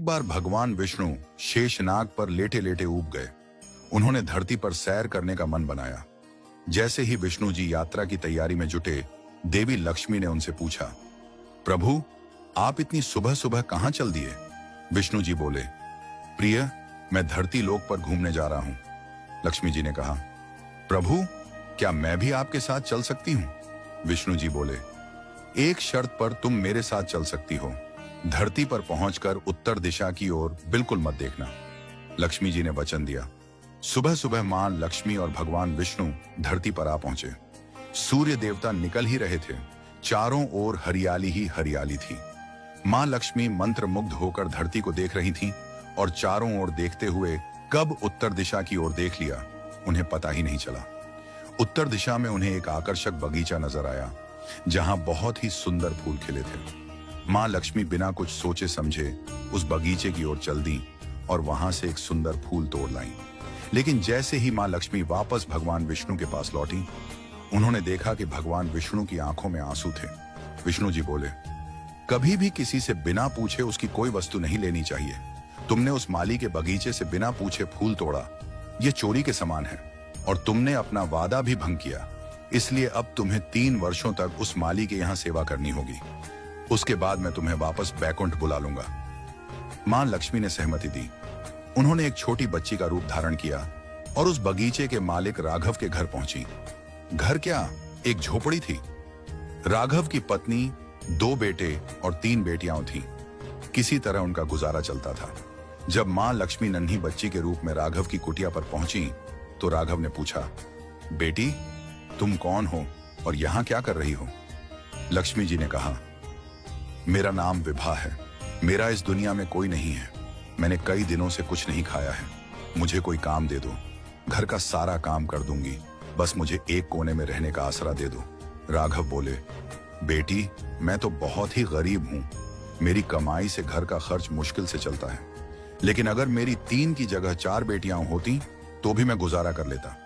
एक बार भगवान विष्णु शेषनाग पर लेटे लेटे ऊब गए। उन्होंने धरती पर सैर करने का मन बनाया। जैसे ही विष्णु जी यात्रा की तैयारी में जुटे, देवी लक्ष्मी ने उनसे पूछा, प्रभु, आप इतनी सुबह सुबह कहां चल दिए? विष्णु जी बोले, प्रिय, मैं धरती लोक पर घूमने जा रहा हूं। लक्ष्मी जी ने कहा, प्रभु, क्या मैं भी आपके साथ चल सकती हूं? विष्णु जी बोले, एक शर्त पर तुम मेरे साथ चल सकती हो। धरती पर पहुंचकर उत्तर दिशा की ओर बिल्कुल मत देखना। लक्ष्मी जी ने वचन दिया। सुबह सुबह मां लक्ष्मी और भगवान विष्णु धरती पर आ पहुंचे। सूर्य देवता निकल ही रहे थे। चारों ओर हरियाली ही हरियाली थी। मां लक्ष्मी मंत्र मुग्ध होकर धरती को देख रही थीं और चारों ओर देखते हुए कब उत्तर दिशा की ओर देख लिया, उन्हें पता ही नहीं चला। उत्तर दिशा में उन्हें एक आकर्षक बगीचा नजर आया, जहां बहुत ही सुंदर फूल खिले थे। मां लक्ष्मी बिना कुछ सोचे समझे उस बगीचे की ओर चल दी और वहां से एक सुंदर फूल तोड़ लाई। लेकिन जैसे ही मां लक्ष्मी वापस भगवान विष्णु के पास लौटी, उन्होंने देखा कि भगवान विष्णु की आंखों में आंसू थे। विष्णु जी बोले, कभी भी किसी से बिना पूछे उसकी कोई वस्तु नहीं लेनी चाहिए। तुमने उस माली के बगीचे से बिना पूछे फूल तोड़ा, ये चोरी के समान है और तुमने अपना वादा भी भंग किया। इसलिए अब तुम्हें 3 वर्षों तक उस माली के यहाँ सेवा करनी होगी। उसके बाद मैं तुम्हें वापस बैकुंठ बुला लूंगा। मां लक्ष्मी ने सहमति दी। उन्होंने एक छोटी बच्ची का रूप धारण किया और उस बगीचे के मालिक राघव के घर पहुंची। घर क्या, एक झोपड़ी थी। राघव की पत्नी, 2 बेटे और 3 बेटियां थीं। किसी तरह उनका गुजारा चलता था। जब मां लक्ष्मी नन्ही बच्ची के रूप में राघव की कुटिया पर पहुंची तो राघव ने पूछा, बेटी, तुम कौन हो और यहां क्या कर रही हो? लक्ष्मी जी ने कहा, मेरा नाम विभा है। मेरा इस दुनिया में कोई नहीं है। मैंने कई दिनों से कुछ नहीं खाया है। मुझे कोई काम दे दो। घर का सारा काम कर दूंगी। बस मुझे एक कोने में रहने का आसरा दे दो। राघव बोले, बेटी, मैं तो बहुत ही गरीब हूं। मेरी कमाई से घर का खर्च मुश्किल से चलता है। लेकिन अगर मेरी 3 की जगह 4 बेटियां होती तो भी मैं गुजारा कर लेता।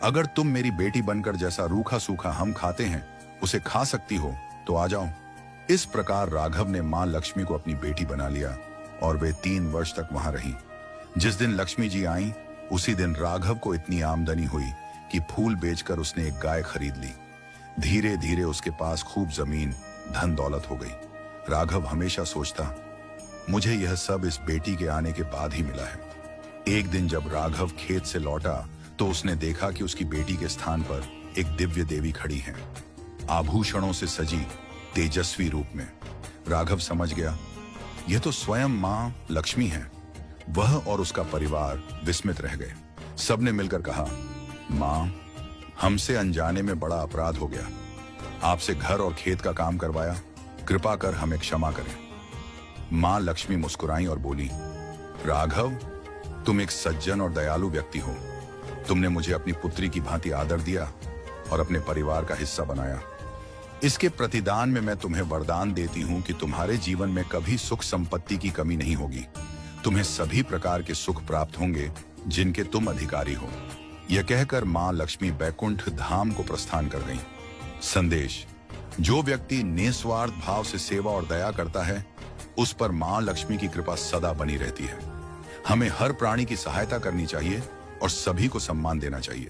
अगर तुम मेरी बेटी बनकर जैसा रूखा सूखा हम खाते हैं उसे खा सकती हो तो आ जाओ। इस प्रकार राघव ने मां लक्ष्मी को अपनी बेटी बना लिया और वे 3 वर्ष तक वहां रही। जिस दिन लक्ष्मी जी आई, उसी दिन राघव को इतनी आमदनी हुई कि फूल बेचकर उसने एक गाय खरीद ली। धीरे धीरे उसके पास खूब जमीन, धन दौलत हो गई। राघव हमेशा सोचता, मुझे यह सब इस बेटी के आने के बाद ही मिला है। एक दिन जब राघव खेत से लौटा तो उसने देखा कि उसकी बेटी के स्थान पर एक दिव्य देवी खड़ी है, आभूषणों से सजी, तेजस्वी रूप में। राघव समझ गया, यह तो स्वयं मां लक्ष्मी है। वह और उसका परिवार विस्मित रह गए। सबने मिलकर कहा, मां, हमसे अनजाने में बड़ा अपराध हो गया। आपसे घर और खेत का काम करवाया। कृपा कर हमें क्षमा करें। मां लक्ष्मी मुस्कुराई और बोली, राघव, तुम एक सज्जन और दयालु व्यक्ति हो। तुमने मुझे अपनी पुत्री की भांति आदर दिया और अपने परिवार का हिस्सा बनाया। इसके प्रतिदान में मैं तुम्हें वरदान देती हूं कि तुम्हारे जीवन में कभी सुख संपत्ति की कमी नहीं होगी। तुम्हें सभी प्रकार के सुख प्राप्त होंगे जिनके तुम अधिकारी हो। यह कहकर मां लक्ष्मी बैकुंठ धाम को प्रस्थान कर गईं। संदेश, जो व्यक्ति निस्वार्थ भाव से सेवा और दया करता है, उस पर मां लक्ष्मी की कृपा सदा बनी रहती है। हमें हर प्राणी की सहायता करनी चाहिए और सभी को सम्मान देना चाहिए।